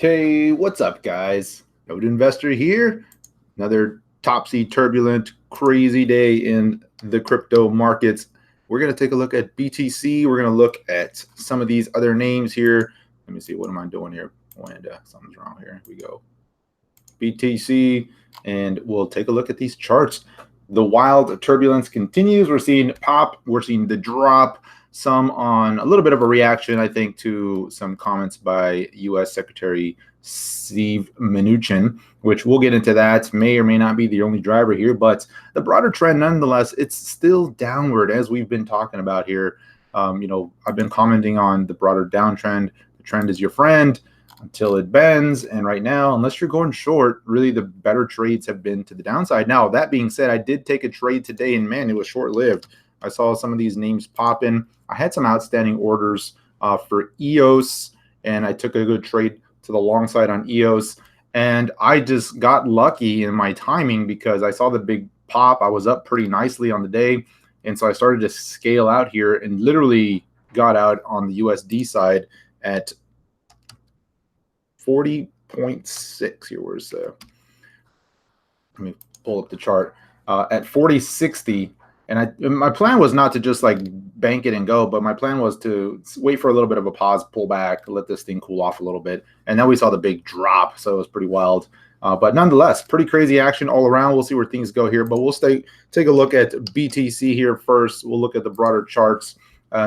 Okay, what's up, guys? Node Investor here. Another topsy turbulent, crazy day in the crypto markets. We're going to take a look at BTC. We're going to look at some of these other names here. Let me see. What am I doing here? Something's wrong here. Here we go. BTC, and we'll take a look at these charts. The wild turbulence continues. We're seeing pop. We're seeing the drop. Some on a little bit of a reaction, I think, to some comments by U.S. Secretary Steve Mnuchin, which we'll get into. That may or may not be the only driver here, but the broader trend, nonetheless, it's still downward, as we've been talking about here. I've been commenting on the broader downtrend. The trend is your friend until it bends. And right now, unless you're going short, really the better trades have been to the downside. Now, that being said, I did take a trade today, and man, it was short-lived. I saw some of these names pop in. I had some outstanding orders for EOS, and I took a good trade to the long side on EOS. And I just got lucky in my timing because I saw the big pop. I was up pretty nicely on the day. And so I started to scale out here and literally got out on the USD side at 40.6 here. Where's let me pull up the chart at 40.60. And my plan was not to just like bank it and go, but my plan was to wait for a little bit of a pause, pull back, let this thing cool off a little bit. And then we saw the big drop, so it was pretty wild. But nonetheless, pretty crazy action all around. We'll see where things go here, but we'll take a look at BTC here first. We'll look at the broader charts,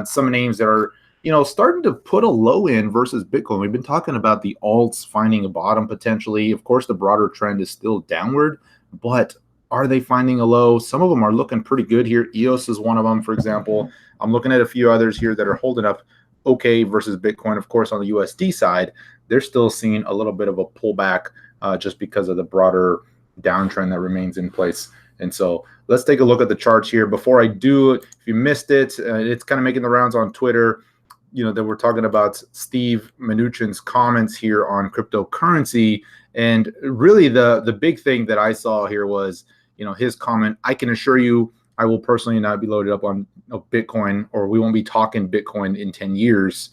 some names that are starting to put a low in versus Bitcoin. We've been talking about the alts finding a bottom potentially. Of course, the broader trend is still downward, but are they finding a low? Some of them are looking pretty good here. EOS is one of them, for example. I'm looking at a few others here that are holding up okay versus Bitcoin. Of course, on the USD side, they're still seeing a little bit of a pullback just because of the broader downtrend that remains in place. And so let's take a look at the charts here. Before I do, if you missed it, it's kind of making the rounds on Twitter. That we're talking about Steve Mnuchin's comments here on cryptocurrency. And really the big thing that I saw here was, his comment, I can assure you I will personally not be loaded up on Bitcoin, or we won't be talking Bitcoin in 10 years.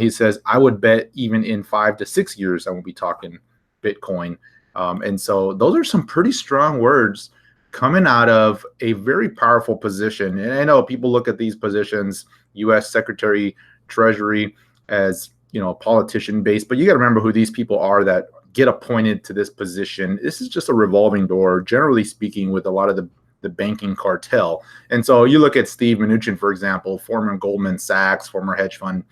He says, I would bet even in 5 to 6 years I won't be talking Bitcoin. And so those are some pretty strong words coming out of a very powerful position. And I know people look at these positions, U.S. Secretary Treasury, as a politician based, but you got to remember who these people are that get appointed to this position. This is just a revolving door, generally speaking, with a lot of the banking cartel. And so you look at Steve Mnuchin, for example, former Goldman Sachs, former hedge fund.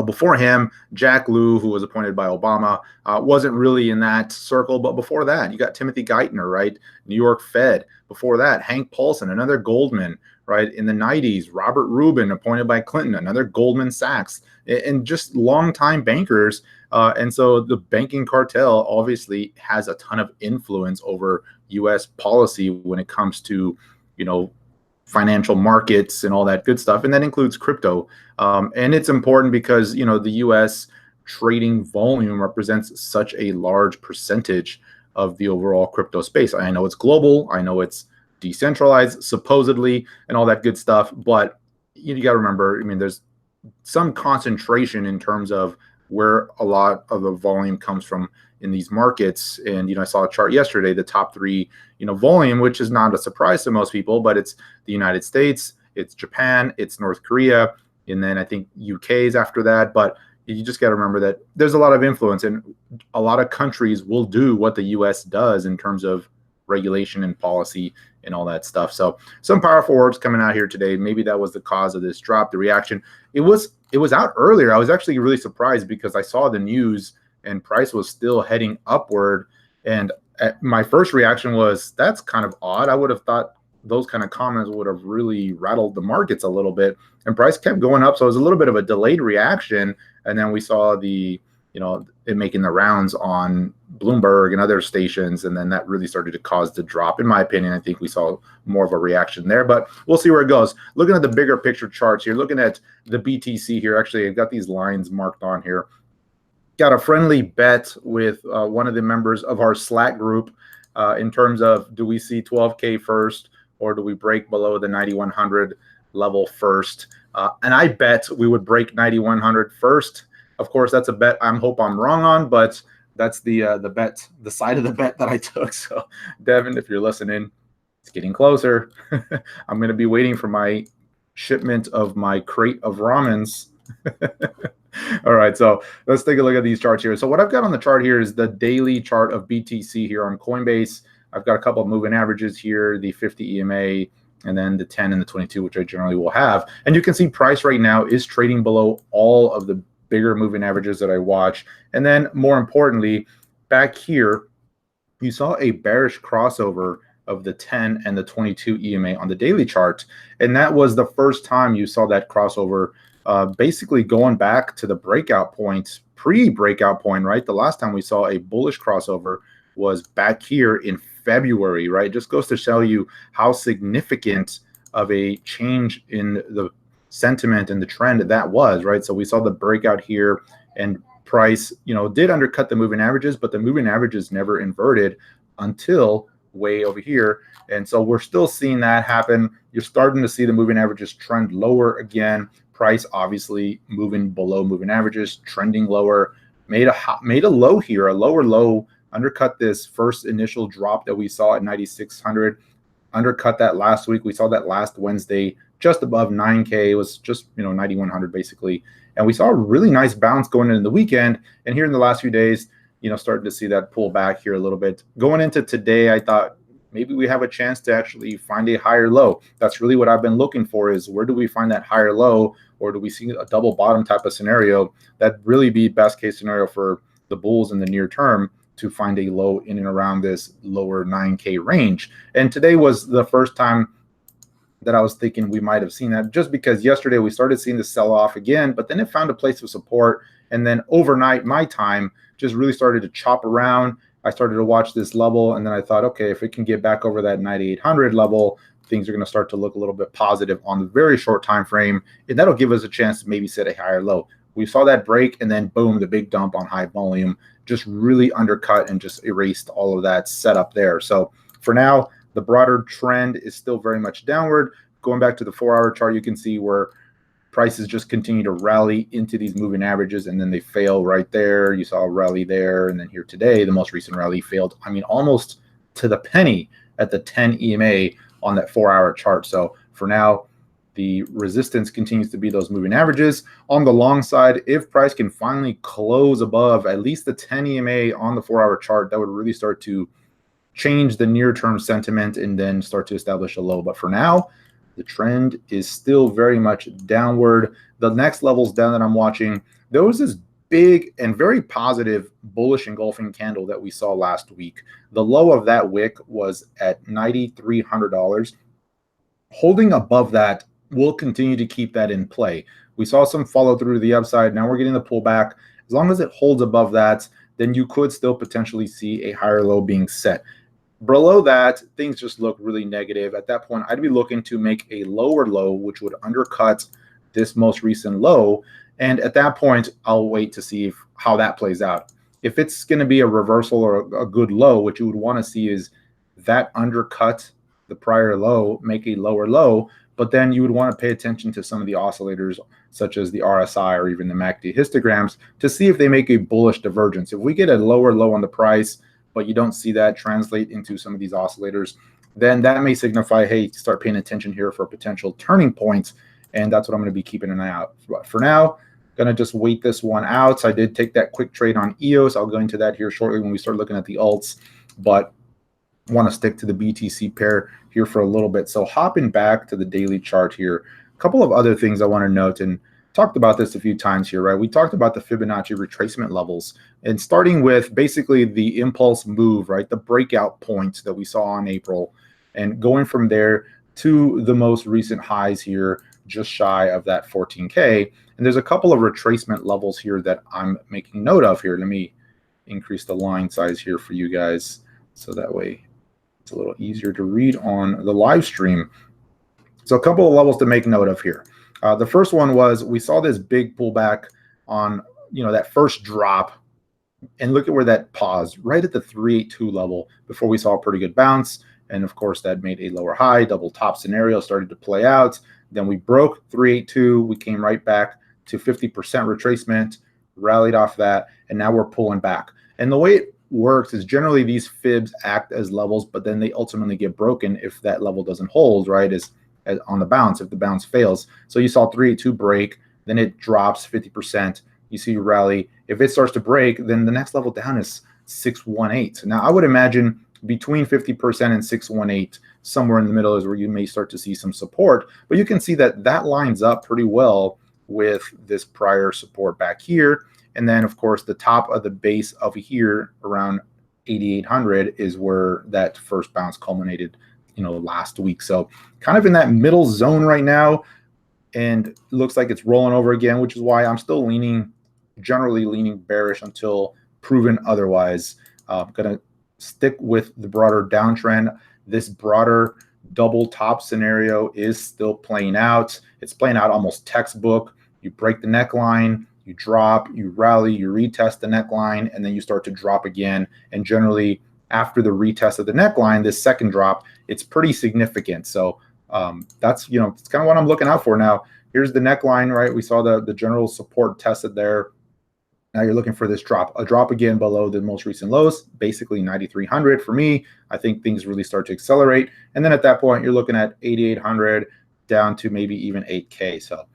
Before him, Jack Lew, who was appointed by Obama, wasn't really in that circle. But before that, you got Timothy Geithner, right? New York Fed. Before that, Hank Paulson, another Goldman, right? In the 90s, Robert Rubin, appointed by Clinton, another Goldman Sachs, and just longtime bankers. And so the banking cartel obviously has a ton of influence over U.S. policy when it comes to, financial markets and all that good stuff. And that includes crypto. And it's important because, the U.S. trading volume represents such a large percentage of the overall crypto space. I know it's global. I know it's decentralized, supposedly, and all that good stuff. But you got to remember, there's some concentration in terms of where a lot of the volume comes from in these markets. And, I saw a chart yesterday, the top three, volume, which is not a surprise to most people, but it's the United States, it's Japan, it's North Korea, and then I think UK is after that. But you just got to remember that there's a lot of influence, and a lot of countries will do what the US does in terms of regulation and policy and all that stuff. So some powerful words coming out here today. Maybe that was the cause of this drop, the reaction. It was out earlier. I was actually really surprised because I saw the news and price was still heading upward. And my first reaction was, that's kind of odd. I would have thought those kind of comments would have really rattled the markets a little bit, and price kept going up. So it was a little bit of a delayed reaction. And then we saw it making the rounds on Bloomberg and other stations. And then that really started to cause the drop. In my opinion, I think we saw more of a reaction there, but we'll see where it goes. Looking at the bigger picture charts here, looking at the BTC here, actually, I've got these lines marked on here. Got a friendly bet with one of the members of our Slack group in terms of, do we see 12K first, or do we break below the 9,100 level first? And I bet we would break 9,100 first. Of course, that's a bet I hope I'm wrong on, but that's the bet, the side of the bet that I took. So, Devin, if you're listening, it's getting closer. I'm going to be waiting for my shipment of my crate of ramens. All right, so let's take a look at these charts here. So what I've got on the chart here is the daily chart of BTC here on Coinbase. I've got a couple of moving averages here, the 50 EMA, and then the 10 and the 22, which I generally will have. And you can see price right now is trading below all of the bigger moving averages that I watch. And then more importantly, back here, you saw a bearish crossover of the 10 and the 22 EMA on the daily chart. And that was the first time you saw that crossover, basically going back to the breakout point, pre-breakout point, right? The last time we saw a bullish crossover was back here in February, right? It just goes to show you how significant of a change in the sentiment and the trend that was, right? So we saw the breakout here, and price, did undercut the moving averages, but the moving averages never inverted until way over here. And so we're still seeing that happen. You're starting to see the moving averages trend lower again. Price obviously moving below moving averages, trending lower, made a low here, a lower low, undercut this first initial drop that we saw at 9,600, undercut that last week. We saw that last Wednesday just above 9K. It was just 9,100 basically. And we saw a really nice bounce going into the weekend. And here in the last few days, starting to see that pull back here a little bit. Going into today, I thought maybe we have a chance to actually find a higher low. That's really what I've been looking for, is where do we find that higher low, or do we see a double bottom type of scenario? That'd really be best case scenario for the bulls in the near term, to find a low in and around this lower 9K range. And today was the first time that I was thinking we might have seen that, just because yesterday we started seeing the sell off again, but then it found a place of support. And then overnight, my time just really started to chop around. I started to watch this level, and then I thought, okay, if it can get back over that 9,800 level, things are going to start to look a little bit positive on the very short time frame, and that'll give us a chance to maybe set a higher low. We saw that break, and then boom, the big dump on high volume just really undercut and just erased all of that setup there. So for now, the broader trend is still very much downward. Going back to the 4-hour chart, you can see where prices just continue to rally into these moving averages, and then they fail right there. You saw a rally there, and then here today, the most recent rally failed, almost to the penny at the 10 EMA on that 4-hour chart. So for now, the resistance continues to be those moving averages. On the long side, if price can finally close above at least the 10 EMA on the 4-hour chart, that would really start to change the near-term sentiment and then start to establish a low. But for now, the trend is still very much downward. The next levels down that I'm watching, there was this big and very positive bullish engulfing candle that we saw last week. The low of that wick was at $9,300. Holding above that, we'll continue to keep that in play. We saw some follow through to the upside. Now we're getting the pullback. As long as it holds above that, then you could still potentially see a higher low being set. Below that, things just look really negative. At that point, I'd be looking to make a lower low, which would undercut this most recent low. And at that point, I'll wait to see how that plays out. If it's going to be a reversal or a good low, what you would want to see is that undercut the prior low, make a lower low, but then you would want to pay attention to some of the oscillators, such as the RSI or even the MACD histograms, to see if they make a bullish divergence. If we get a lower low on the price, but you don't see that translate into some of these oscillators, then that may signify, hey, start paying attention here for potential turning points, and that's what I'm going to be keeping an eye out. But for now, going to just wait this one out. I did take that quick trade on EOS. I'll go into that here shortly when we start looking at the alts, but want to stick to the BTC pair here for a little bit. So hopping back to the daily chart here, a couple of other things I want to note, and talked about this a few times here, right? We talked about the Fibonacci retracement levels, and starting with basically the impulse move, right? The breakout point that we saw in April, and going from there to the most recent highs here, just shy of that 14K. And there's a couple of retracement levels here that I'm making note of here. Let me increase the line size here for you guys, so that way it's a little easier to read on the live stream. So a couple of levels to make note of here. The first one was we saw this big pullback on that first drop, and look at where that paused, right at the 382 level before we saw a pretty good bounce. And of course, that made a lower high, double top scenario started to play out. Then we broke 382. We came right back to 50% retracement. rallied off that, and now we're pulling back. And the way it works is generally these fibs act as levels, but then they ultimately get broken if that level doesn't hold, right? As on the bounce, if the bounce fails. So you saw 382 break, then it drops 50%. You see rally. If it starts to break, then the next level down is 618. Now I would imagine between 50% and 618, somewhere in the middle is where you may start to see some support. But you can see that that lines up pretty well with this prior support back here. And then, of course, the top of the base over here around 8,800 is where that first bounce culminated, last week. So kind of in that middle zone right now, and looks like it's rolling over again, which is why I'm still generally leaning bearish until proven otherwise. I'm going to stick with the broader downtrend. This broader double top scenario is still playing out. It's playing out almost textbook. You break the neckline, you drop, you rally, you retest the neckline, and then you start to drop again. And generally, after the retest of the neckline, this second drop, it's pretty significant. So that's, it's kind of what I'm looking out for now. Here's the neckline, right? We saw the general support tested there. Now you're looking for this drop, a drop again below the most recent lows, basically 9,300 for me. I think things really start to accelerate. And then at that point, you're looking at 8,800 down to maybe even 8K. So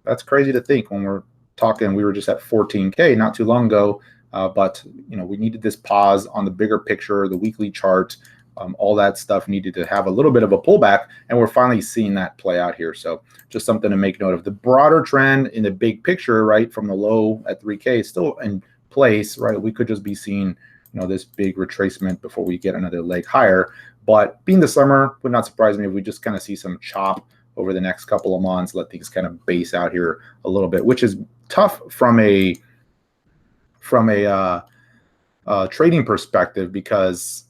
that's crazy to think when we're talking, we were just at 14K not too long ago. But we needed this pause on the bigger picture, the weekly chart, all that stuff needed to have a little bit of a pullback, and we're finally seeing that play out here. So just something to make note of. The broader trend in the big picture, right, from the low at 3K is still in place, right? We could just be seeing, this big retracement before we get another leg higher. But being the summer, would not surprise me if we just kind of see some chop over the next couple of months, let things kind of base out here a little bit, which is tough from a trading perspective because,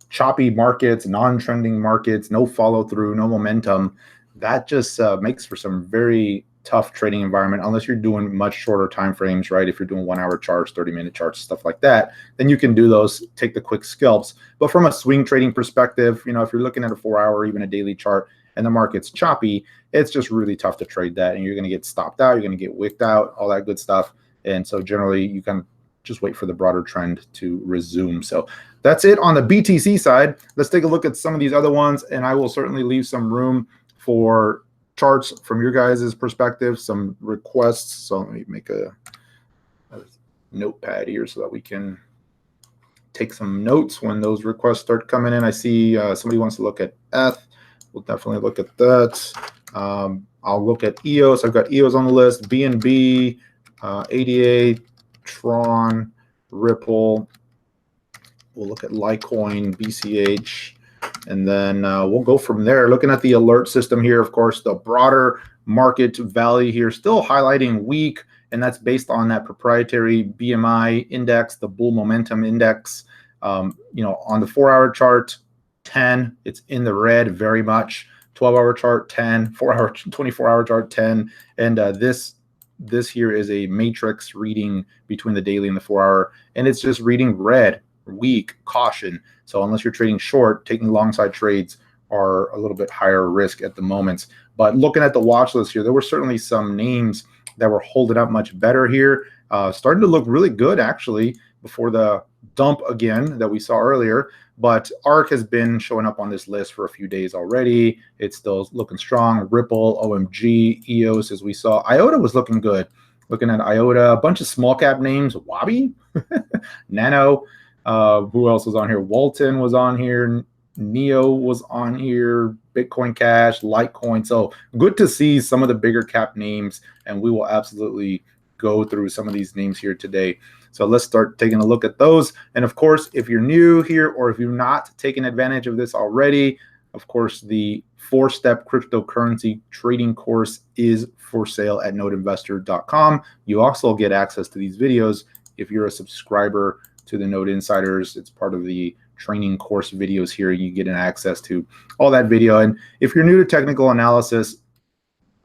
choppy markets, non-trending markets, no follow through, no momentum, that just makes for some very tough trading environment unless you're doing much shorter time frames, right? If you're doing 1 hour charts, 30-minute charts, stuff like that, then you can do those, take the quick scalps. But from a swing trading perspective, if you're looking at a 4 hour or even a daily chart and the market's choppy, it's just really tough to trade that, and you're going to get stopped out, you're going to get wicked out, all that good stuff. And so generally you can just wait for the broader trend to resume. So that's it on the BTC side. Let's take a look at some of these other ones, and I will certainly leave some room for charts from your guys' perspective, some requests. So let me make a notepad here so that we can take some notes when those requests start coming in. I see somebody wants to look at ETH. We'll definitely look at that. I'll look at EOS. I've got EOS on the list, BNB, ADA, Tron, Ripple. We'll look at Litecoin, BCH, and then we'll go from there. Looking at the alert system here, of course, the broader market value here still highlighting weak, and that's based on that proprietary BMI index, the bull momentum index. On the 4 hour chart, 10, it's in the red very much. 12-hour chart, 10, 4-hour, 24-hour chart, 10, and this here is a matrix reading between the daily and the 4 hour, and it's just reading red, weak, caution. So unless you're trading short, taking long side trades are a little bit higher risk at the moment. But looking at the watch list here, there were certainly some names that were holding up much better here, starting to look really good actually before the dump again that we saw earlier. But ARK has been showing up on this list for a few days already. It's still looking strong. Ripple, OMG, EOS, as we saw. IOTA was looking good. Looking at IOTA, a bunch of small cap names. Wabi, Nano. Who else was on here? Walton was on here. Neo was on here. Bitcoin Cash, Litecoin. So good to see some of the bigger cap names, and we will absolutely go through some of these names here today. So let's start taking a look at those. And of course, if you're new here or if you've not taken advantage of this already, of course, the 4-step cryptocurrency trading course is for sale at nodeinvestor.com. You also get access to these videos if you're a subscriber to the Node Insiders. It's part of the training course videos here. You get access to all that video. And if you're new to technical analysis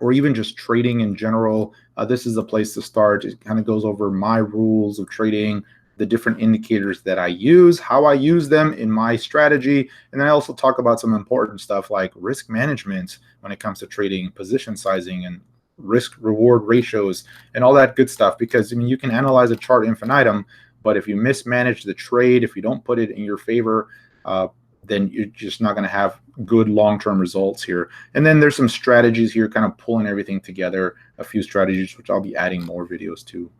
or even just trading in general, this is a place to start. It kind of goes over my rules of trading, the different indicators that I use, how I use them in my strategy. And then I also talk about some important stuff like risk management when it comes to trading, position sizing, and risk reward ratios and all that good stuff. Because I mean, you can analyze a chart infinitum, but if you mismanage the trade, if you don't put it in your favor, then you're just not going to have good long-term results here. And then there's some strategies here, kind of pulling everything together, a few strategies, which I'll be adding more videos to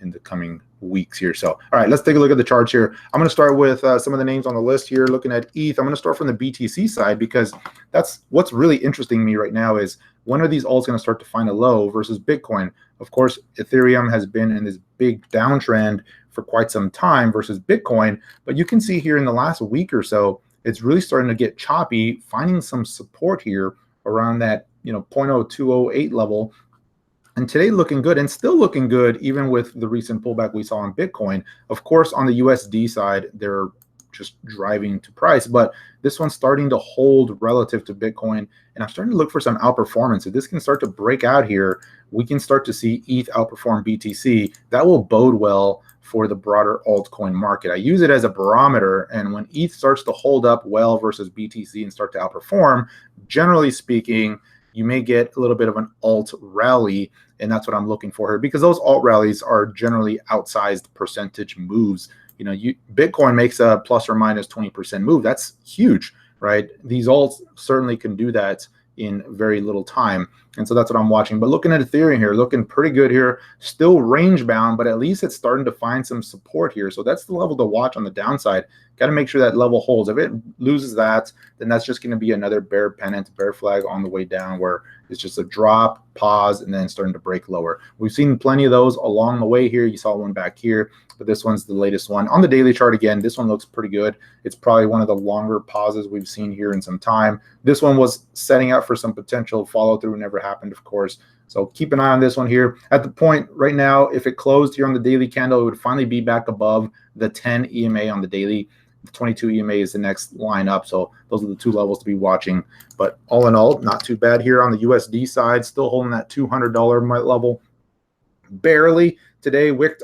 in the coming weeks here. So, all right, let's take a look at the charts here. I'm going to start with some of the names on the list here, looking at ETH. I'm going to start from the BTC side, because that's what's really interesting me right now is when are these alts going to start to find a low versus Bitcoin? Of course, Ethereum has been in this big downtrend for quite some time versus Bitcoin, but you can see here in the last week or so, it's really starting to get choppy, finding some support here around that 0.0208 level. And today looking good, and still looking good even with the recent pullback we saw on Bitcoin. Of course, on the USD side, they're just driving to price, but this one's starting to hold relative to Bitcoin, and I'm starting to look for some outperformance. If this can start to break out here, we can start to see ETH outperform BTC. That will bode well for the broader altcoin market. I use it as a barometer, and when ETH starts to hold up well versus BTC and start to outperform, generally speaking, you may get a little bit of an alt rally, and that's what I'm looking for here, because those alt rallies are generally outsized percentage moves. Bitcoin makes a plus or minus 20% move. That's huge, right? These alts certainly can do that in very little time. And so that's what I'm watching. But looking at Ethereum here, looking pretty good here, still range bound, but at least it's starting to find some support here. So that's the level to watch on the downside. Got to make sure that level holds. If it loses that, then that's just going to be another bear pennant, bear flag on the way down, where it's just a drop, pause, and then starting to break lower. We've seen plenty of those along the way here. You saw one back here, but this one's the latest one. On the daily chart, again, this one looks pretty good. It's probably one of the longer pauses we've seen here in some time. This one was setting up for some potential follow through, never happened, of course. So keep an eye on this one here. At the point right now, if it closed here on the daily candle, it would finally be back above the 10 EMA on the daily. The 22 EMA is the next line up. So those are the two levels to be watching. But all in all, not too bad here on the USD side. Still holding that $200 level. Barely today, wicked,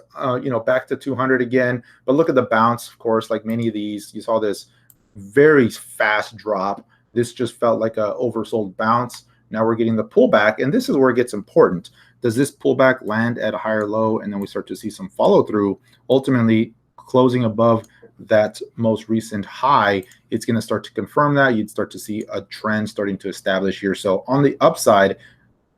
back to 200 again. But look at the bounce, of course, like many of these. You saw this very fast drop. This just felt like a oversold bounce. Now we're getting the pullback, and this is where it gets important. Does this pullback land at a higher low, and then we start to see some follow through, ultimately closing above that most recent high? It's going to start to confirm that. You'd start to see a trend starting to establish here. So on the upside,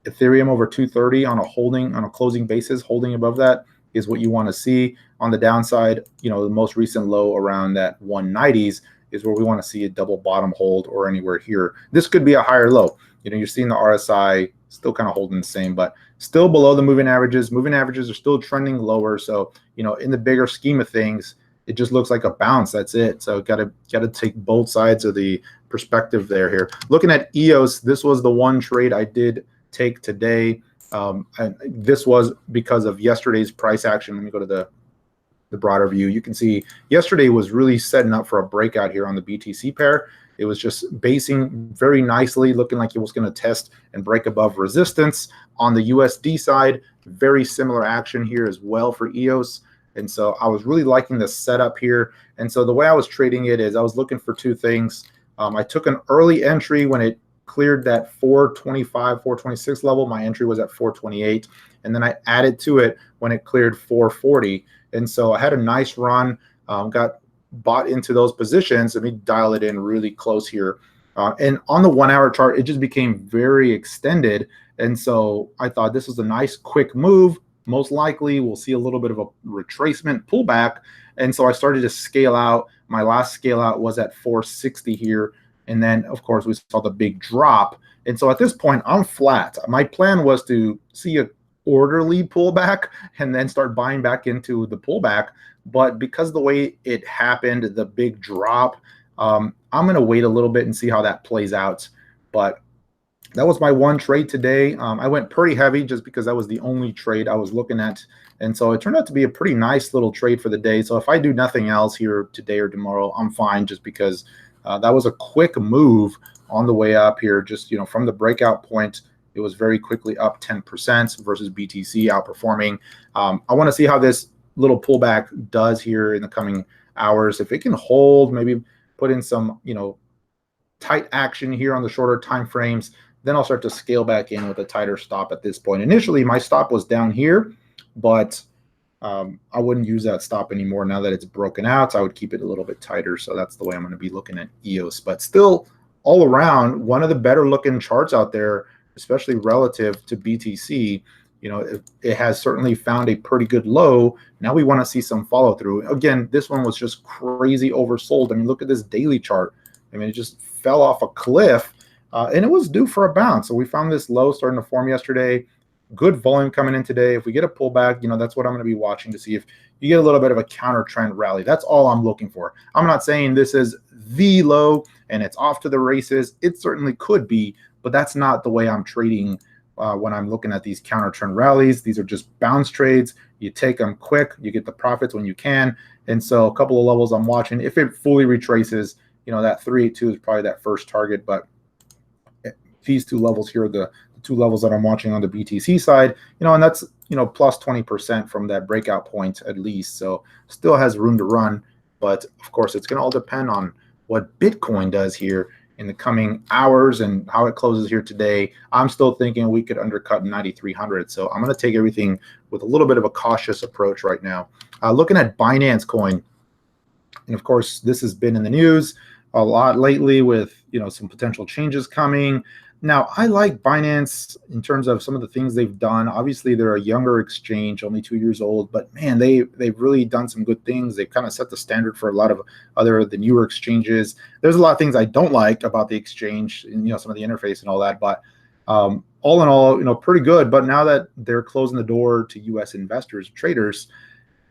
Ethereum over 230 on a closing basis, holding above that is what you want to see. On the downside, the most recent low around that 190s is where we want to see a double bottom hold, or anywhere here. This could be a higher low. You're seeing the RSI still kind of holding the same, but still below the moving averages. Moving averages are still trending lower. So, in the bigger scheme of things, it just looks like a bounce. That's it. So got to take both sides of the perspective there here. Looking at EOS, this was the one trade I did take today. And this was because of yesterday's price action. Let me go to the broader view. You can see yesterday was really setting up for a breakout here on the BTC pair. It was just basing very nicely, looking like it was going to test and break above resistance. On the USD side, very similar action here as well for EOS. And so I was really liking the setup here. And so the way I was trading it is I was looking for two things. I took an early entry when it cleared that 425, 426 level. My entry was at 428. And then I added to it when it cleared 440. And so I had a nice run, got bought into those positions. Let me dial it in really close here. And on the 1 hour chart, it just became very extended. And so I thought this was a nice quick move. Most likely we'll see a little bit of a retracement pullback. And so I started to scale out. My last scale out was at 460 here. And then, of course, we saw the big drop. And so at this point, I'm flat. My plan was to see a orderly pullback and then start buying back into the pullback. But because of the way it happened, the big drop, I'm going to wait a little bit and see how that plays out. But that was my one trade today. I went pretty heavy just because that was the only trade I was looking at. And so it turned out to be a pretty nice little trade for the day. So if I do nothing else here today or tomorrow, I'm fine, just because that was a quick move on the way up here. Just, from the breakout point, it was very quickly up 10% versus BTC outperforming. I want to see how this little pullback does here in the coming hours. If it can hold, maybe put in some, tight action here on the shorter time frames, then I'll start to scale back in with a tighter stop at this point. Initially, my stop was down here, but I wouldn't use that stop anymore now that it's broken out. I would keep it a little bit tighter. So that's the way I'm going to be looking at EOS. But still, all around, one of the better looking charts out there, especially relative to BTC. You know, it has certainly found a pretty good low. Now we want to see some follow through. Again, this one was just crazy oversold. I mean, look at this daily chart. I mean, it just fell off a cliff, and it was due for a bounce. So we found this low starting to form yesterday. Good volume coming in today. If we get a pullback, you know, that's what I'm going to be watching to see if you get a little bit of a counter trend rally. That's all I'm looking for. I'm not saying this is the low and it's off to the races. It certainly could be, but that's not the way I'm trading when I'm looking at these counter trend rallies. These are just bounce trades. You take them quick, you get the profits when you can. And so a couple of levels I'm watching. If it fully retraces, you know, that 382 is probably that first target, but these two levels here are the two levels that I'm watching on the BTC side, you know, and that's, you know, plus 20% from that breakout point at least. So still has room to run, but of course it's going to all depend on what Bitcoin does here in the coming hours and how it closes here today. I'm still thinking we could undercut 9,300. So I'm going to take everything with a little bit of a cautious approach right now. Looking at Binance Coin, and of course this has been in the news a lot lately with, you know, some potential changes coming. Now, I like Binance in terms of some of the things they've done. Obviously, they're a younger exchange, only 2 years old, but man, they've really done some good things. They've kind of set the standard for a lot of the newer exchanges. There's a lot of things I don't like about the exchange, and, you know, some of the interface and all that, but all in all, you know, pretty good. But now that they're closing the door to U.S. investors, traders,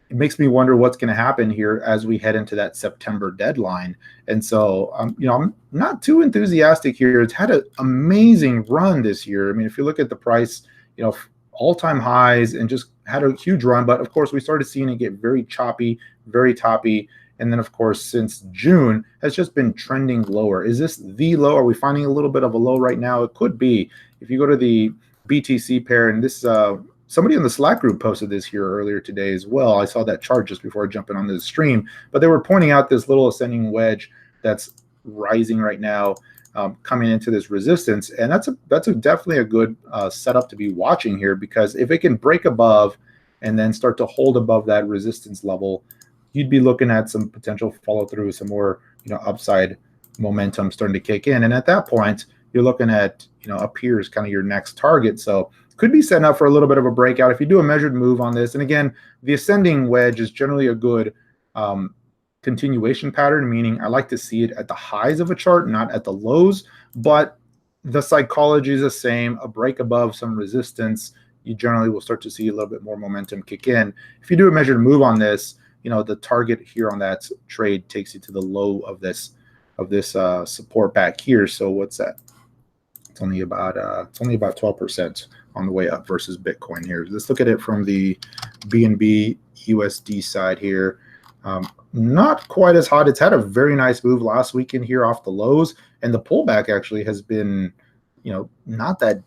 it makes me wonder what's going to happen here as we head into that September deadline. And so, you know, I'm not too enthusiastic here. It's had an amazing run this year. I mean, if you look at the price, you know, all-time highs and just had a huge run. But of course, we started seeing it get very choppy, very toppy. And then, of course, since June has just been trending lower. Is this the low? Are we finding a little bit of a low right now? It could be. If you go to the BTC pair, and this somebody in the Slack group posted this here earlier today as well. I saw that chart just before jumping on the stream, but they were pointing out this little ascending wedge that's rising right now, coming into this resistance, and that's definitely a good setup to be watching here, because if it can break above and then start to hold above that resistance level, you'd be looking at some potential follow through, some more, you know, upside momentum starting to kick in, and at that point, you're looking at, you know, up here is kind of your next target. So could be setting up for a little bit of a breakout if you do a measured move on this. And again, the ascending wedge is generally a good continuation pattern, meaning I like to see it at the highs of a chart, not at the lows, but the psychology is the same. A break above some resistance, you generally will start to see a little bit more momentum kick in. If you do a measured move on this, you know, the target here on that trade takes you to the low of this support back here. So what's that? It's only about 12% on the way up versus Bitcoin here. Let's look at it from the BNB USD side here. Not quite as hot. It's had a very nice move last weekend here off the lows, and the pullback actually has been, you know, not that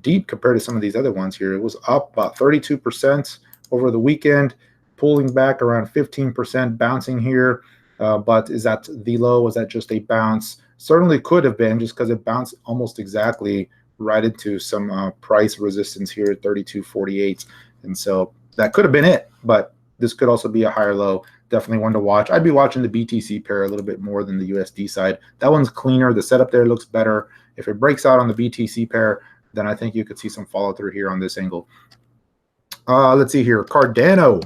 deep compared to some of these other ones here. It was up about 32% over the weekend, pulling back around 15%, bouncing here. But is that the low? Was that just a bounce? Certainly could have been, just because it bounced almost exactly right into some price resistance here at 32.48. And so that could have been it, but this could also be a higher low. Definitely one to watch. I'd be watching the BTC pair a little bit more than the USD side. That one's cleaner. The setup there looks better. If it breaks out on the BTC pair, then I think you could see some follow through here on this angle. Let's see here. Cardano.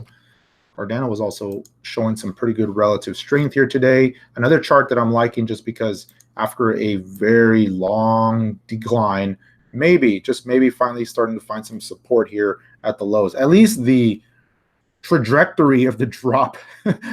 Cardano was also showing some pretty good relative strength here today. Another chart that I'm liking, just because after a very long decline, maybe, just maybe, finally starting to find some support here at the lows. At least the trajectory of the drop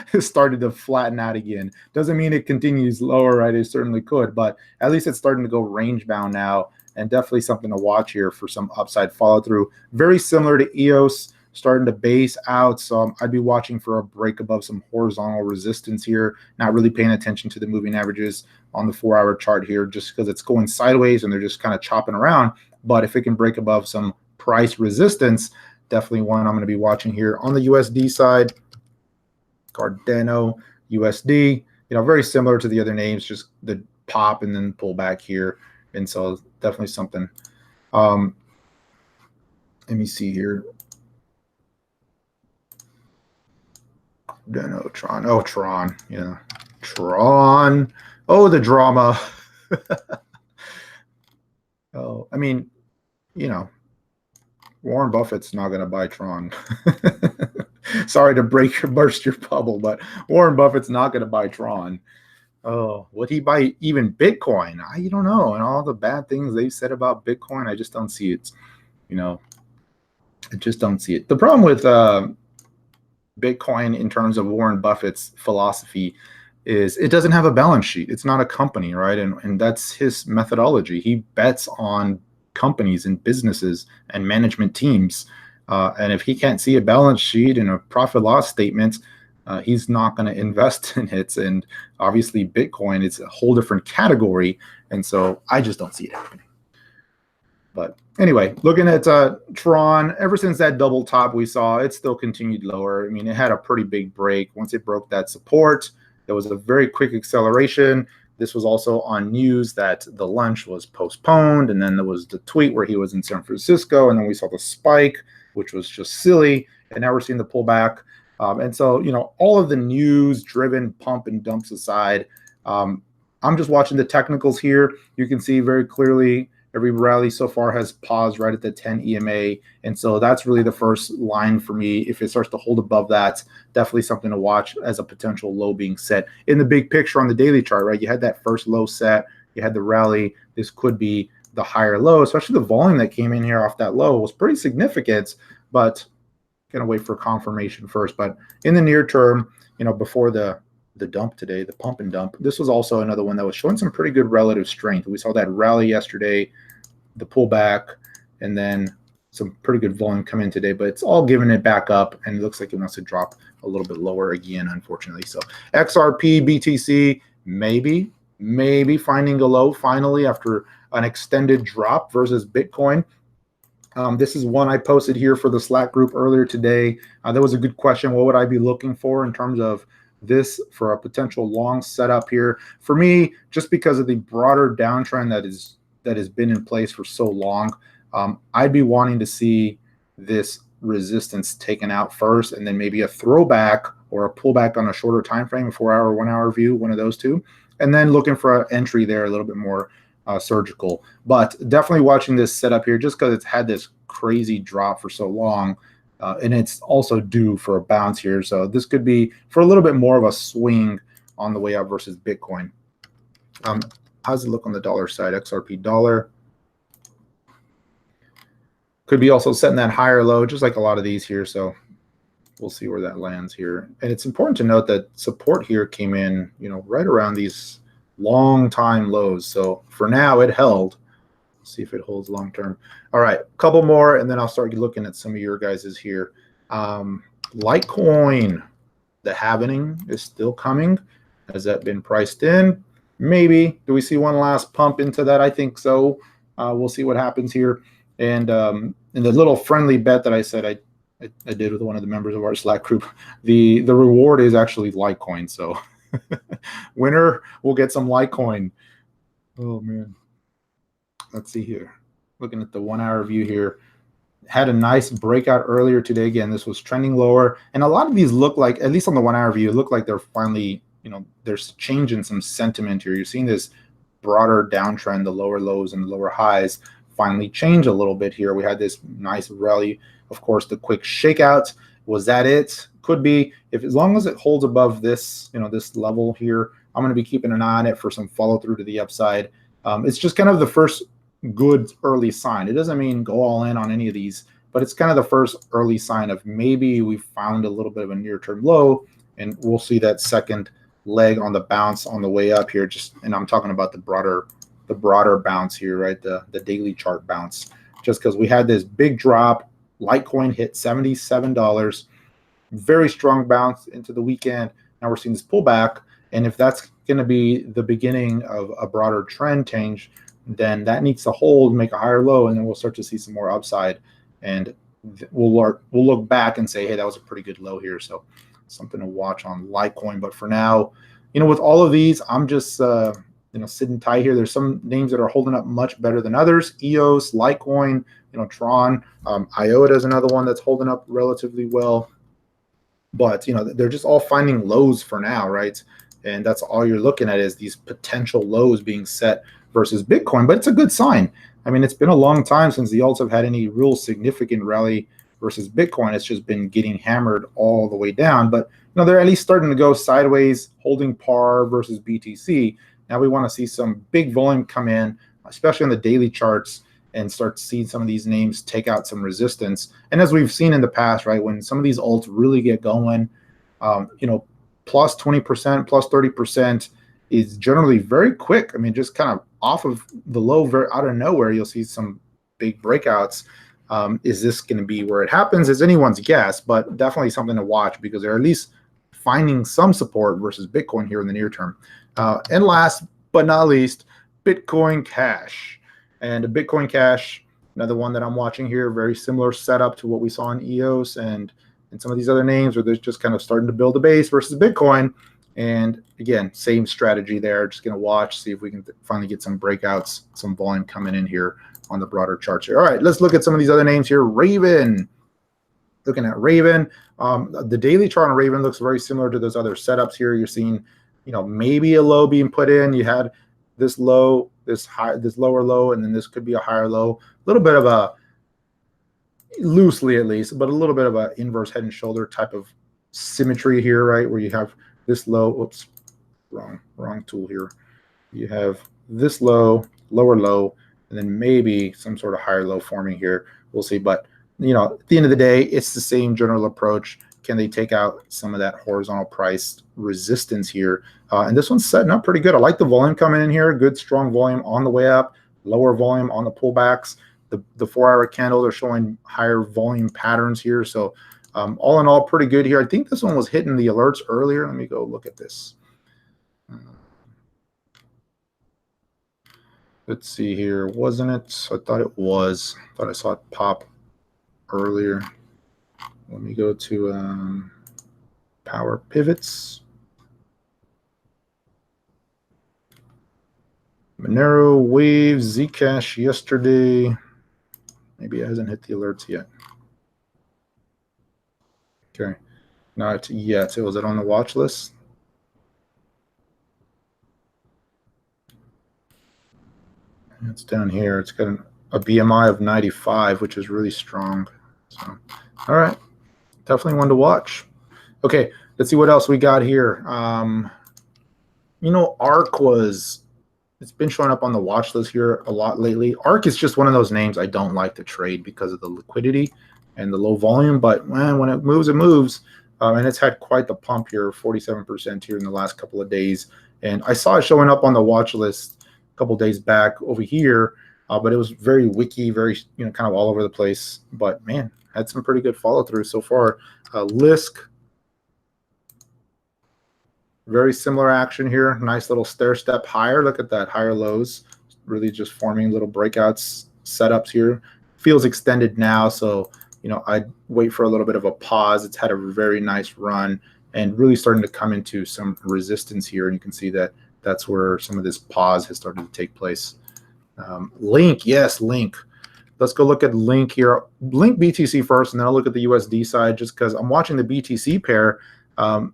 has started to flatten out again. Doesn't mean it continues lower, right? It certainly could, but at least it's starting to go range bound now, and definitely something to watch here for some upside follow through. Very similar to EOS, starting to base out. So I'd be watching for a break above some horizontal resistance here, not really paying attention to the moving averages on the 4-hour chart here, just because it's going sideways and they're just kind of chopping around. But if it can break above some price resistance, definitely one I'm going to be watching here. On the USD side, Cardano, USD, you know, very similar to the other names, just the pop and then pull back here. And so definitely something. Let me see here. No, Tron. Oh, Tron. Yeah. Tron. Oh, the drama. Oh, I mean, you know, Warren Buffett's not going to buy Tron. Sorry to burst your bubble, but Warren Buffett's not going to buy Tron. Oh, would he buy even Bitcoin? I don't know. And all the bad things they've said about Bitcoin, I just don't see it. You know, I just don't see it. The problem with Bitcoin in terms of Warren Buffett's philosophy is it doesn't have a balance sheet. It's not a company, right? And that's his methodology. He bets on companies and businesses and management teams. And if he can't see a balance sheet and a profit loss statement, he's not going to invest in it. And obviously, Bitcoin is a whole different category. And so I just don't see it happening. But anyway, looking at Tron, ever since that double top we saw, it still continued lower. I mean, it had a pretty big break. Once it broke that support, there was a very quick acceleration. This was also on news that the lunch was postponed. And then there was the tweet where he was in San Francisco. And then we saw the spike, which was just silly. And now we're seeing the pullback. And so, you know, all of the news-driven pump and dumps aside, I'm just watching the technicals here. You can see very clearly every rally so far has paused right at the 10 EMA. And so that's really the first line for me. If it starts to hold above that, definitely something to watch as a potential low being set. In the big picture on the daily chart, right, you had that first low set, you had the rally. This could be the higher low, especially the volume that came in here off that low was pretty significant, but going to wait for confirmation first. But in the near term, you know, before the dump today, the pump and dump, this was also another one that was showing some pretty good relative strength. We saw that rally yesterday, the pullback, and then some pretty good volume come in today, but it's all giving it back up, and it looks like it wants to drop a little bit lower again, unfortunately. So XRP, BTC, maybe finding a low finally after an extended drop versus Bitcoin. This is one I posted here for the Slack group earlier today. That was a good question. What would I be looking for in terms of this for a potential long setup here? For me, just because of the broader downtrend that has been in place for so long, I'd be wanting to see this resistance taken out first, and then maybe a throwback or a pullback on a shorter time frame, a 4-hour, 1-hour view, one of those two, and then looking for an entry there a little bit more surgical. But definitely watching this setup here just because it's had this crazy drop for so long. And it's also due for a bounce here. So this could be for a little bit more of a swing on the way up versus Bitcoin. How's it look on the dollar side? XRP dollar. Could be also setting that higher low, just like a lot of these here. So we'll see where that lands here. And it's important to note that support here came in, you know, right around these long time lows. So for now it held. See if it holds long term. All right, a couple more, and then I'll start looking at some of your guys's here. Litecoin, the halvening is still coming. Has that been priced in? Maybe. Do we see one last pump into that? I think so. We'll see what happens here. And in the little friendly bet that I said I did with one of the members of our Slack group, the reward is actually Litecoin. So winner will get some Litecoin. Oh man. Let's see here. Looking at the 1-hour view here. Had a nice breakout earlier today. Again, this was trending lower. And a lot of these look like, at least on the 1-hour view, look like they're finally, you know, there's change in some sentiment here. You're seeing this broader downtrend, the lower lows and the lower highs finally change a little bit here. We had this nice rally. Of course, the quick shakeout. Was that it? Could be. If as long as it holds above this, you know, this level here, I'm going to be keeping an eye on it for some follow through to the upside. It's just kind of the first good early sign. It doesn't mean go all in on any of these, but it's kind of the first early sign of maybe we found a little bit of a near-term low, and we'll see that second leg on the bounce on the way up here. Just, and I'm talking about the broader bounce here, right? The daily chart bounce. Just because we had this big drop, Litecoin hit $77, very strong bounce into the weekend. Now we're seeing this pullback, and if that's going to be the beginning of a broader trend change, then that needs to hold, make a higher low, and then we'll start to see some more upside, and we'll look back and say, hey, that was a pretty good low here. So something to watch on Litecoin. But for now, you know, with all of these, I'm just sitting tight here. There's some names that are holding up much better than others. EOS, Litecoin, Tron, IOTA is another one that's holding up relatively well. But they're just all finding lows for now, right? And that's all you're looking at is these potential lows being set versus Bitcoin. But it's a good sign. I mean, it's been a long time since the alts have had any real significant rally versus Bitcoin. It's just been getting hammered all the way down. But they're at least starting to go sideways, holding par versus BTC. Now we want to see some big volume come in, especially on the daily charts, and start seeing some of these names take out some resistance. And as we've seen in the past, right, when some of these alts really get going, plus 20%, plus 30% is generally very quick. I mean, just kind of off of the low, very out of nowhere, you'll see some big breakouts. Is this going to be where it happens? It's anyone's guess, but definitely something to watch because they're at least finding some support versus Bitcoin here in the near term. And last but not least, Bitcoin Cash. And a Bitcoin Cash, another one that I'm watching here, very similar setup to what we saw in EOS and some of these other names where they're just kind of starting to build a base versus Bitcoin. And again, same strategy there. Just going to watch, see if we can finally get some breakouts, some volume coming in here on the broader charts here. All right, let's look at some of these other names here. Raven. Looking at Raven, the daily chart on Raven looks very similar to those other setups here. You're seeing, maybe a low being put in. You had this low, this lower low, and then this could be a higher low. A little bit of a, loosely at least, but a little bit of a inverse head and shoulder type of symmetry here, right? Where you have this low, oops, wrong tool here. You have this low, lower low, and then maybe some sort of higher low forming here. We'll see, but at the end of the day, it's the same general approach. Can they take out some of that horizontal price resistance here? And this one's setting up pretty good. I like the volume coming in here. Good, strong volume on the way up, lower volume on the pullbacks. The 4-hour candles are showing higher volume patterns here. So all in all, pretty good here. I think this one was hitting the alerts earlier. Let me go look at this. Let's see here. Wasn't it? I thought it was. I thought I saw it pop earlier. Let me go to power pivots. Monero, Wave, Zcash yesterday. Maybe it hasn't hit the alerts yet. Okay, not yet. So was it on the watch list? It's down here. It's got a BMI of 95, which is really strong. So, all right, definitely one to watch. Okay, let's see what else we got here. ARK it's been showing up on the watch list here a lot lately. ARK is just one of those names I don't like to trade because of the liquidity and the low volume. But man, when it moves, it moves. And it's had quite the pump here, 47% here in the last couple of days. And I saw it showing up on the watch list a couple of days back over here. But it was very wiki, very kind of all over the place. But man, had some pretty good follow through so far. Lisk, very similar action here. Nice little stair step higher. Look at that, higher lows. Really just forming little breakouts, setups here. Feels extended now, so I'd wait for a little bit of a pause. It's had a very nice run and really starting to come into some resistance here. And you can see that that's where some of this pause has started to take place. Link, yes, Link. Let's go look at Link here. Link BTC first, and then I'll look at the USD side just because I'm watching the BTC pair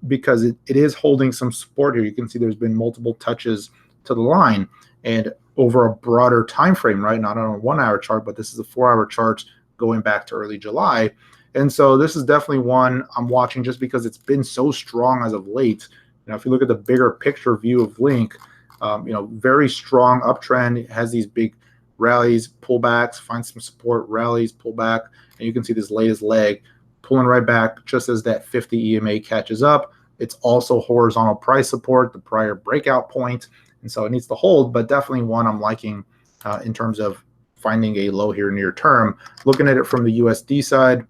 because it is holding some support here. You can see there's been multiple touches to the line and over a broader time frame, right? Not on a 1-hour chart, but this is a 4-hour chart going back to early July. And so this is definitely one I'm watching just because it's been so strong as of late. If you look at the bigger picture view of Link, very strong uptrend. It has these big rallies, pullbacks, finds some support, rallies, pullback, and you can see this latest leg pulling right back just as that 50 EMA catches up. It's also horizontal price support, the prior breakout point, and so it needs to hold, but definitely one I'm liking in terms of finding a low here near term. Looking at it from the USD side,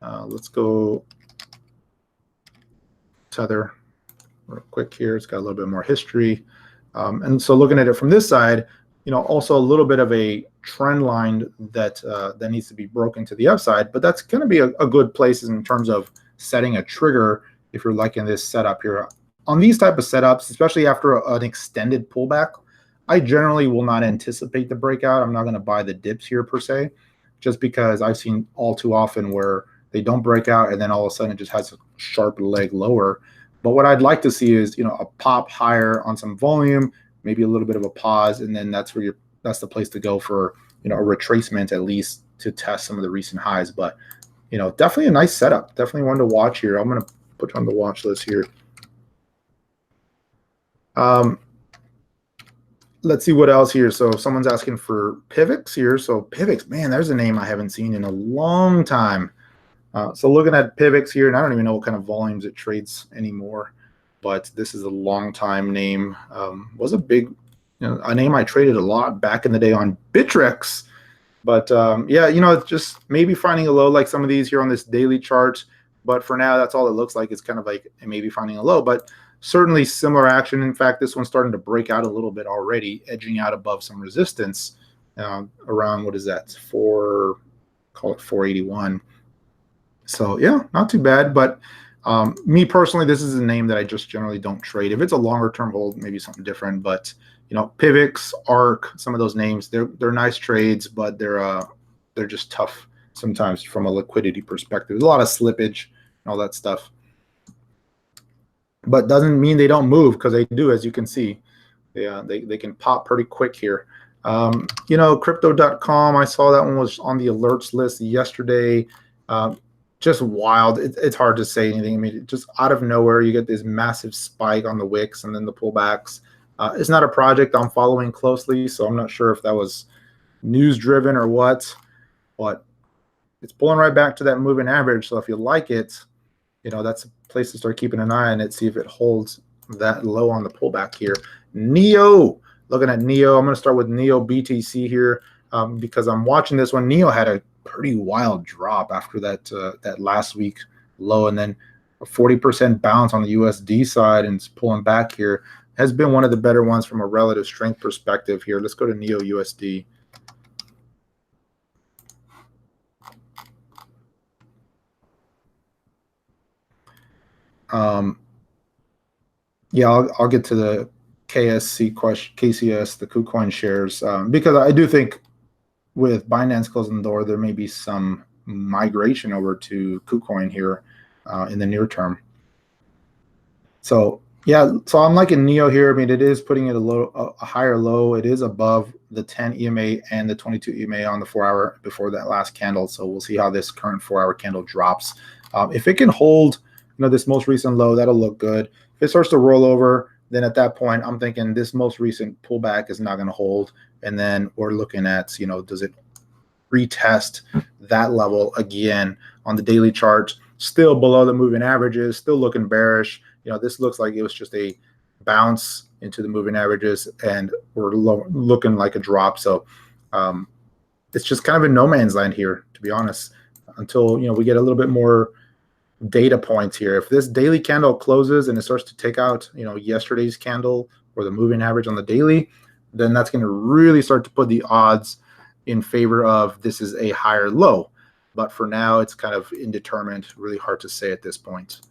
let's go Tether real quick here. It's got a little bit more history. And so looking at it from this side, also a little bit of a trend line that needs to be broken to the upside, but that's going to be a good place in terms of setting a trigger if you're liking this setup here. on these type of setups, especially after an extended pullback, I generally will not anticipate the breakout. I'm not going to buy the dips here per se, just because I've seen all too often where they don't break out and then all of a sudden it just has a sharp leg lower. But what I'd like to see is, a pop higher on some volume, maybe a little bit of a pause, and then that's the place to go for, a retracement at least to test some of the recent highs. But, definitely a nice setup. Definitely one to watch here. I'm going to put you on the watch list here. Let's see what else here. So someone's asking for Pivx here. So Pivx, man, there's a name I haven't seen in a long time. So looking at Pivx here, and I don't even know what kind of volumes it trades anymore, but this is a long time name. Was a big, a name I traded a lot back in the day on Bittrex. But yeah, just maybe finding a low like some of these here on this daily chart. But for now, that's all it looks like. It's kind of like maybe finding a low, but certainly similar action. In fact, this one's starting to break out a little bit already, edging out above some resistance around, what is that? Call it 481. So yeah, not too bad. But me personally, this is a name that I just generally don't trade. If it's a longer term hold, maybe something different. But Pivx, ARC, some of those names, they're nice trades, but they're just tough sometimes from a liquidity perspective. There's a lot of slippage and all that stuff. But doesn't mean they don't move, because they do, as you can see. Yeah, they can pop pretty quick here. Crypto.com, I saw that one was on the alerts list yesterday. Just wild. It's hard to say anything. I mean, just out of nowhere, you get this massive spike on the wicks and then the pullbacks. It's not a project I'm following closely, so I'm not sure if that was news driven or what, but it's pulling right back to that moving average. So if you like it, that's a place to start keeping an eye on it, see if it holds that low on the pullback here. NEO, looking at NEO, I'm going to start with NEO BTC here because I'm watching this one. NEO had a pretty wild drop after that last week low, and then a 40% bounce on the USD side, and it's pulling back here. Has been one of the better ones from a relative strength perspective here. Let's go to NEO USD. Yeah, I'll get to the KSC question, KCS, the KuCoin shares, because I do think with Binance closing the door, there may be some migration over to KuCoin here in the near term. So yeah, so I'm liking NEO here. I mean, it is putting it a higher low. It is above the 10 EMA and the 22 EMA on the 4-hour before that last candle. So we'll see how this current 4-hour candle drops. If it can hold, this most recent low, that'll look good. If it starts to roll over, then at that point, I'm thinking this most recent pullback is not going to hold. And then we're looking at, does it retest that level again on the daily chart? Still below the moving averages, still looking bearish. This looks like it was just a bounce into the moving averages, and we're looking like a drop. So it's just kind of in no man's land here, to be honest, until we get a little bit more data points here. If this daily candle closes and it starts to take out yesterday's candle or the moving average on the daily, then that's going to really start to put the odds in favor of this is a higher low. But for now, it's kind of indeterminate, really hard to say at this point.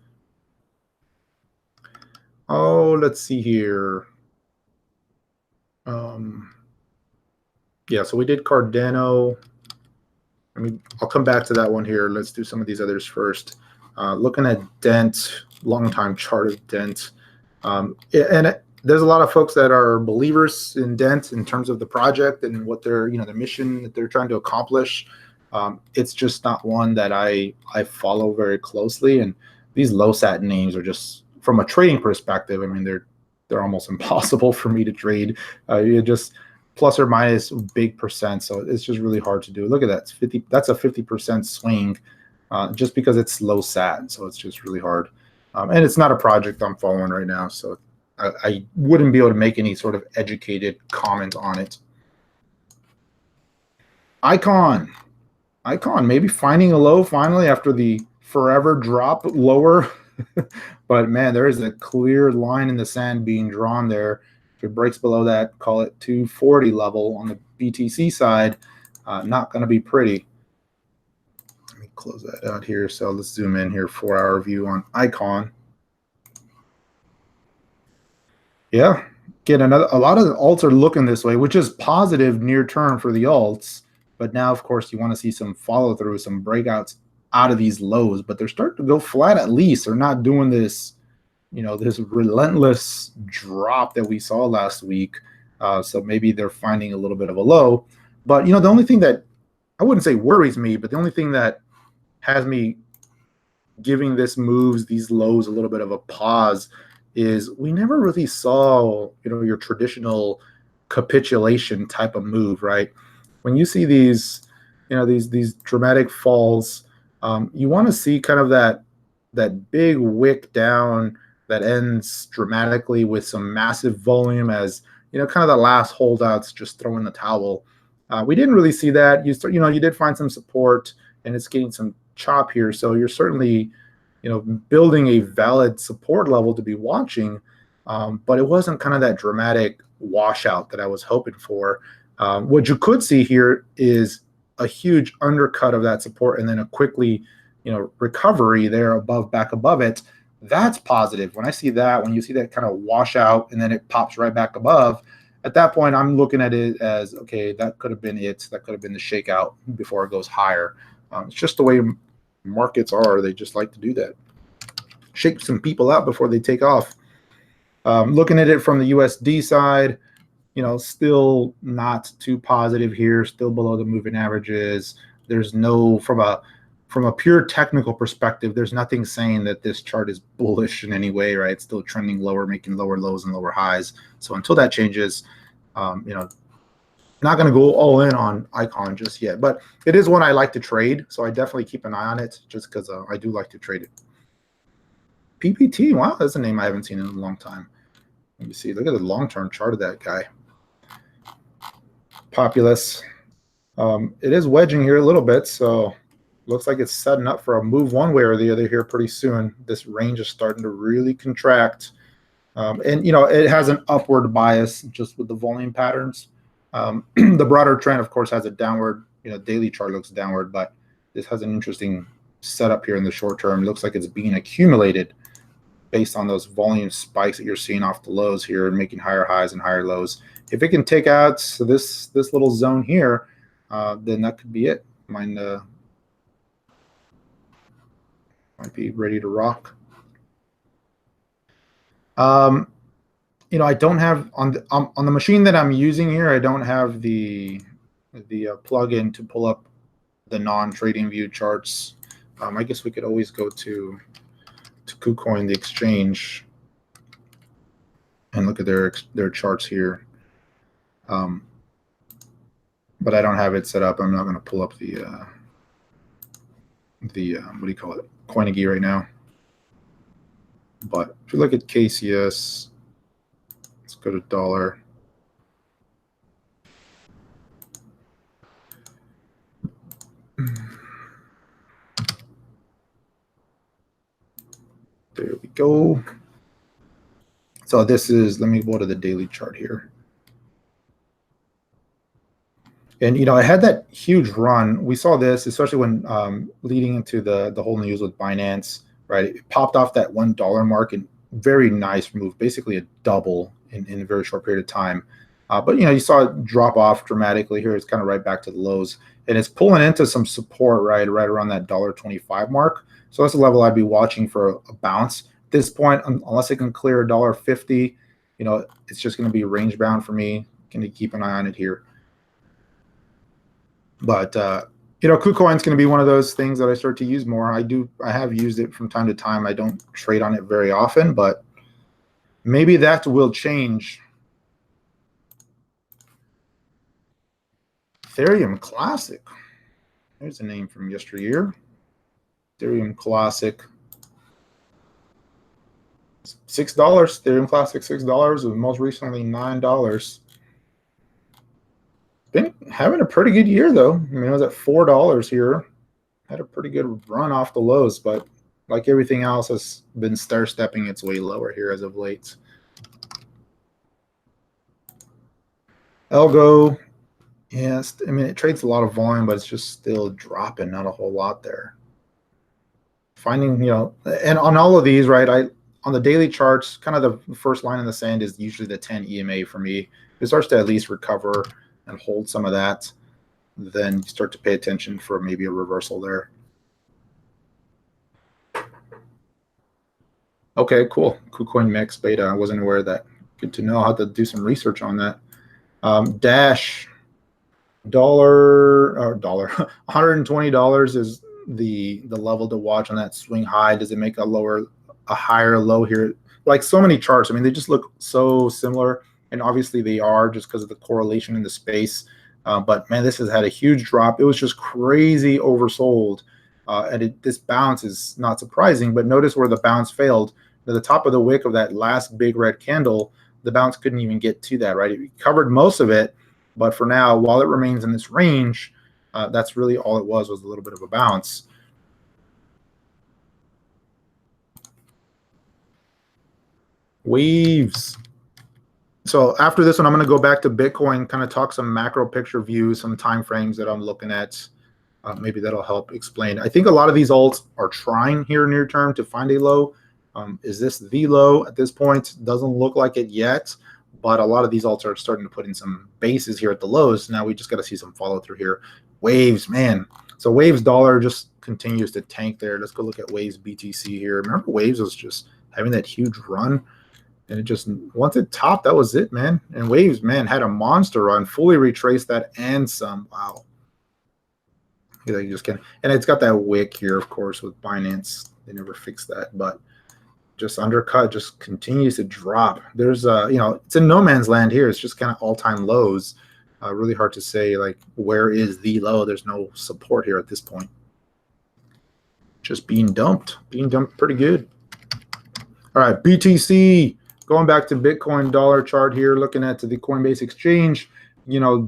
Oh, let's see here. Yeah, so we did Cardano. I'll come back to that one here. Let's do some of these others first. Looking at Dent, long time chart of Dent. There's a lot of folks that are believers in Dent in terms of the project and what their the mission that they're trying to accomplish. It's just not one that I follow very closely. And these low sat names are just, from a trading perspective, I mean, they're almost impossible for me to trade. You just plus or minus big percent, so it's just really hard to do. Look at that, it's 50. That's a 50% swing, just because it's low sat. So it's just really hard, and it's not a project I'm following right now. So I wouldn't be able to make any sort of educated comment on it. Icon, maybe finding a low finally after the forever drop lower. But man, there is a clear line in the sand being drawn there. If it breaks below that, call it 240 level on the BTC side, not going to be pretty. Let me close that out here. So let's zoom in here, 4-hour view on Icon. Yeah. Again, a lot of the alts are looking this way, which is positive near term for the alts. But now, of course, you want to see some follow through, some breakouts out of these lows. But they're starting to go flat at least. They're not doing this, this relentless drop that we saw last week. So maybe they're finding a little bit of a low. But the only thing that I wouldn't say worries me, but the only thing that has me giving this moves, these lows, a little bit of a pause is we never really saw, your traditional capitulation type of move, right? When you see these, these dramatic falls, you want to see kind of that big wick down that ends dramatically with some massive volume as kind of the last holdouts just throwing the towel. We didn't really see that. You did find some support, and it's getting some chop here, so you're certainly building a valid support level to be watching, but it wasn't kind of that dramatic washout that I was hoping for. What you could see here is a huge undercut of that support and then a quickly recovery there back above it. That's positive. When you see that kind of washout and then it pops right back above, at that point I'm looking at it as, okay, that could have been it. That could have been the shakeout before it goes higher. It's just the way markets are. They just like to do that, shake some people out before they take off. Looking at it from the USD side, still not too positive here, still below the moving averages. There's no, from a pure technical perspective, there's nothing saying that this chart is bullish in any way, right? It's still trending lower, making lower lows and lower highs. So until that changes, not going to go all in on Icon just yet, but it is one I like to trade, so I definitely keep an eye on it just because I do like to trade it. PPT, wow, that's a name I haven't seen in a long time. Let me see. Look at the long-term chart of that guy. Populous. It is wedging here a little bit, so looks like it's setting up for a move one way or the other here pretty soon. This range is starting to really contract. And, it has an upward bias just with the volume patterns. The broader trend, of course, has a downward, daily chart looks downward, but this has an interesting setup here in the short term. It looks like it's being accumulated based on those volume spikes that you're seeing off the lows here and making higher highs and higher lows. If it can take out this little zone here, then that could be it. Might be ready to rock. I don't have on the machine that I'm using here, I don't have the plugin to pull up the non-trading view charts. I guess we could always go to KuCoin, the exchange, and look at their charts here. But I don't have it set up. I'm not going to pull up the what do you call it, Coinigy right now. But if you look at KCS, let's go to dollar. There we go. So this is, let me go to the daily chart here. And, I had that huge run. We saw this, especially when leading into the whole news with Binance, right? It popped off that $1 mark and very nice move, basically a double in a very short period of time. But, you saw it drop off dramatically here. It's kind of right back to the lows. And it's pulling into some support, right around that $1.25 mark. So that's a level I'd be watching for a bounce. At this point, unless it can clear $1.50, it's just going to be range bound for me. Going to keep an eye on it here. But KuCoin's going to be one of those things that I start to use more. I have used it from time to time. I don't trade on it very often, but maybe that will change. Ethereum Classic. There's a name from yesteryear. Ethereum Classic. $6. Ethereum Classic, $6. And most recently $9. Been having a pretty good year, though. I mean, it was at $4 here. Had a pretty good run off the lows, but like everything else, has been stair-stepping its way lower here as of late. Algo, yes, I mean, it trades a lot of volume, but it's just still dropping, not a whole lot there. Finding, and on all of these, right, on the daily charts, kind of the first line in the sand is usually the 10 EMA for me. It starts to at least recover and hold some of that, then you start to pay attention for maybe a reversal there. Okay, cool. KuCoin Mix beta. I wasn't aware of that. Good to know. I'll have to do some research on that. Dash $120 is the level to watch on that swing high. Does it make a higher low here? Like so many charts, I mean, they just look so similar, and obviously they are just because of the correlation in the space. But man, this has had a huge drop. It was just crazy oversold, and this bounce is not surprising. But notice where the bounce failed. At the top of the wick of that last big red candle, the bounce couldn't even get to that. Right, it covered most of it, but for now, while it remains in this range, that's really all it was a little bit of a bounce. Waves. So after this one, I'm going to go back to Bitcoin, kind of talk some macro picture views, some time frames that I'm looking at. Maybe that'll help explain. I think a lot of these alts are trying here near term to find a low. Is this the low at this point? Doesn't look like it yet, but a lot of these alts are starting to put in some bases here at the lows. Now we just got to see some follow through here. Waves, man. So Waves dollar just continues to tank there. Let's go look at Waves BTC here. Remember Waves was just having that huge run, and it just, once it topped, that was it, man. And Waves, man, had a monster run, fully retraced that and some. Wow. You just can't. And it's got that wick here, of course, with Binance. They never fixed that, but just undercut, just continues to drop. There's it's in no man's land here. It's just kind of all-time lows. Really hard to say, like, where is the low? There's no support here at this point. Just being dumped pretty good. All right, BTC. Going back to Bitcoin dollar chart here, looking at the Coinbase exchange,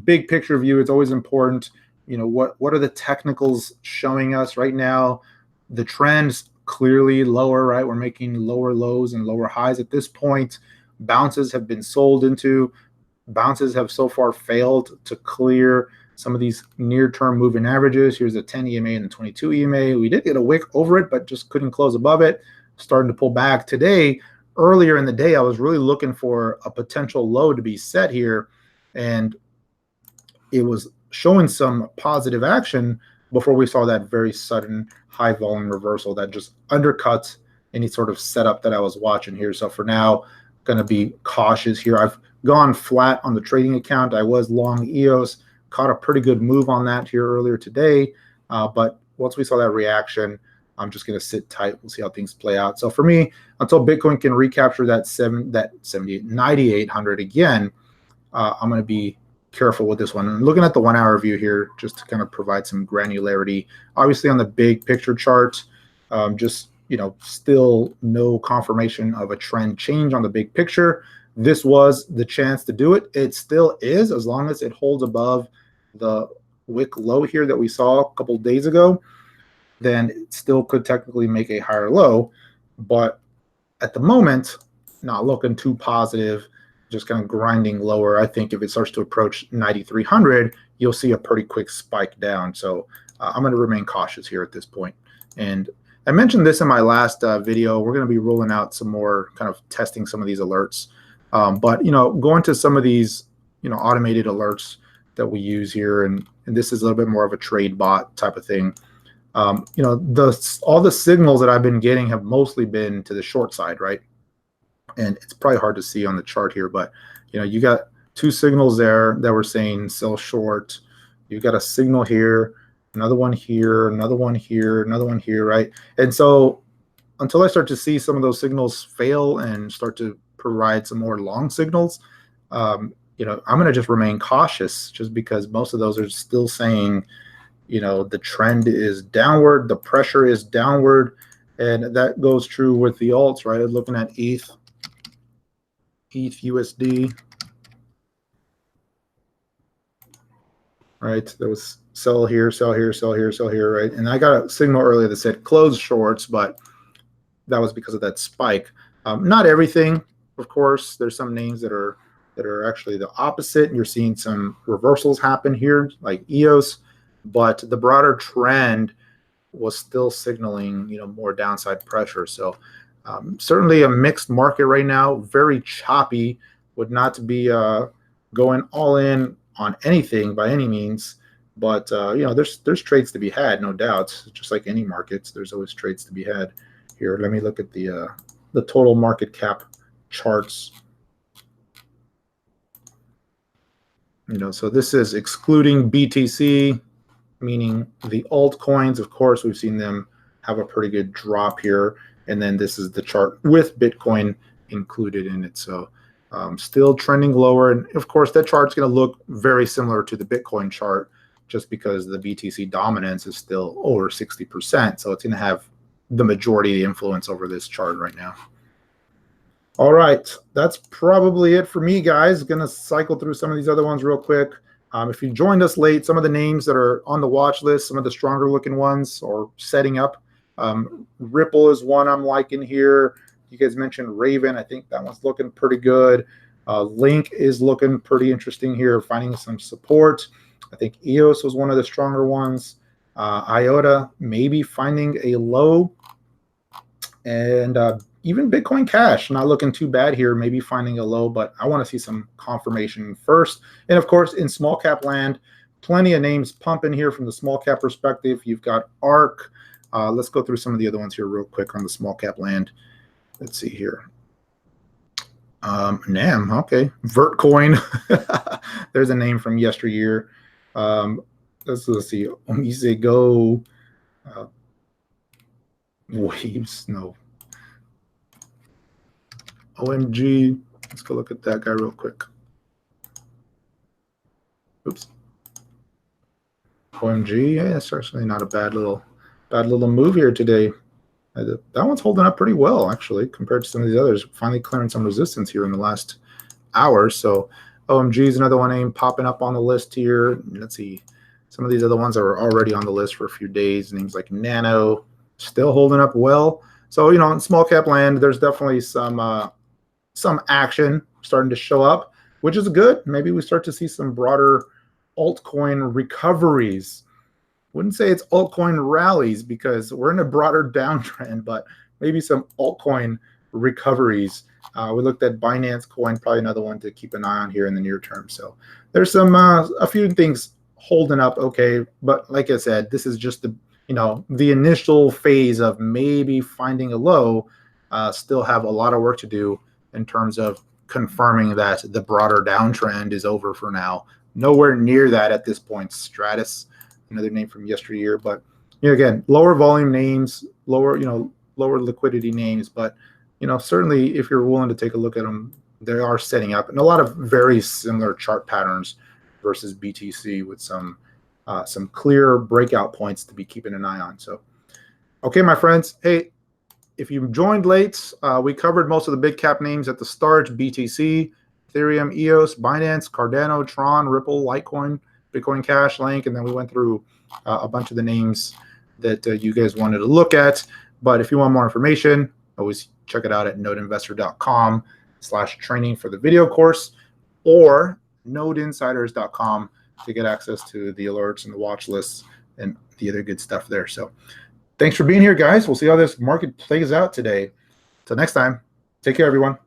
big picture view, it's always important. What are the technicals showing us right now? The trend's clearly lower, right? We're making lower lows and lower highs at this point. Bounces have been sold into. Bounces have so far failed to clear some of these near-term moving averages. Here's the 10 EMA and the 22 EMA. We did get a wick over it, but just couldn't close above it. Starting to pull back today. Earlier in the day, I was really looking for a potential low to be set here, and it was showing some positive action before we saw that very sudden high volume reversal that just undercuts any sort of setup that I was watching here. So for now, going to be cautious here. I've gone flat on the trading account. I was long EOS, caught a pretty good move on that here earlier today, but once we saw that reaction, I'm just going to sit tight. We'll see how things play out. So for me, until Bitcoin can recapture that 9,800 again, I'm going to be careful with this one. And looking at the 1 hour view here, just to kind of provide some granularity. Obviously on the big picture chart, still no confirmation of a trend change on the big picture. This was the chance to do it. It still is, as long as it holds above the wick low here that we saw a couple days ago, then it still could technically make a higher low. But at the moment, not looking too positive, just kind of grinding lower. I think if it starts to approach 9,300, you'll see a pretty quick spike down. So I'm going to remain cautious here at this point. And I mentioned this in my last video. We're going to be rolling out some more, kind of testing some of these alerts. But going to some of these automated alerts that we use here, and this is a little bit more of a trade bot type of thing. All the signals that I've been getting have mostly been to the short side, right? And it's probably hard to see on the chart here, but you got two signals there that were saying sell short. You've got a signal here, another one here, another one here, another one here, right? And so until I start to see some of those signals fail and start to provide some more long signals, I'm going to just remain cautious, just because most of those are still saying, the trend is downward, the pressure is downward, and that goes true with the alts, right? Looking at ETH USD, right? There was sell here, sell here, sell here, sell here, right? And I got a signal earlier that said close shorts, but that was because of that spike. Not everything, of course. There's some names that are actually the opposite. You're seeing some reversals happen here, like EOS, but the broader trend was still signaling, more downside pressure. So Certainly a mixed market right now, very choppy. Would not be going all in on anything by any means, but there's trades to be had, no doubt. Just like any markets, there's always trades to be had. Here, let me look at the total market cap charts. So this is excluding BTC, meaning the altcoins. Of course, we've seen them have a pretty good drop here. And then this is the chart with Bitcoin included in it. So still trending lower. And of course, that chart's going to look very similar to the Bitcoin chart just because the BTC dominance is still over 60%. So it's going to have the majority of the influence over this chart right now. All right, that's probably it for me, guys. Going to cycle through some of these other ones real quick. If you joined us late, some of the names that are on the watch list, some of the stronger looking ones are setting up. Ripple is one I'm liking here. You guys mentioned Raven. I think that one's looking pretty good. Link is looking pretty interesting here, finding some support. I think EOS was one of the stronger ones. IOTA maybe finding a low. And even Bitcoin Cash, not looking too bad here, maybe finding a low, but I want to see some confirmation first. And of course, in small cap land, plenty of names pumping here from the small cap perspective. You've got ARK. Let's go through some of the other ones here real quick on the small cap land. Let's see here. NAM, okay. Vertcoin. There's a name from yesteryear. Let's see. Omise Go. Waves, no. OMG. Let's go look at that guy real quick. Oops. OMG, yeah, it's actually not a bad little move here today. That one's holding up pretty well, actually, compared to some of these others. Finally clearing some resistance here in the last hour. So OMG is another one name popping up on the list here. Let's see. Some of these other ones are already on the list for a few days. Names like Nano, still holding up well. So, in small cap land, there's definitely some action starting to show up, which is good. Maybe we start to see some broader altcoin recoveries. Wouldn't say it's altcoin rallies because we're in a broader downtrend, but maybe some altcoin recoveries. We looked at Binance Coin, probably another one to keep an eye on here in the near term. So there's some a few things holding up okay, but like I said, this is just the initial phase of maybe finding a low. Still have a lot of work to do in terms of confirming that the broader downtrend is over for now. Nowhere near that at this point. Stratus, another name from yesteryear, but again, lower volume names, lower liquidity names, but certainly if you're willing to take a look at them, they are setting up and a lot of very similar chart patterns versus BTC with some clear breakout points to be keeping an eye on. So, okay, my friends, hey, if you joined late, we covered most of the big cap names at the start: BTC, Ethereum, EOS, Binance, Cardano, Tron, Ripple, Litecoin, Bitcoin Cash, Link, and then we went through a bunch of the names that you guys wanted to look at. But if you want more information, always check it out at nodeinvestor.com/training for the video course, or nodeinsiders.com to get access to the alerts and the watch lists and the other good stuff there. So thanks for being here, guys. We'll see how this market plays out today. Till next time, take care, everyone.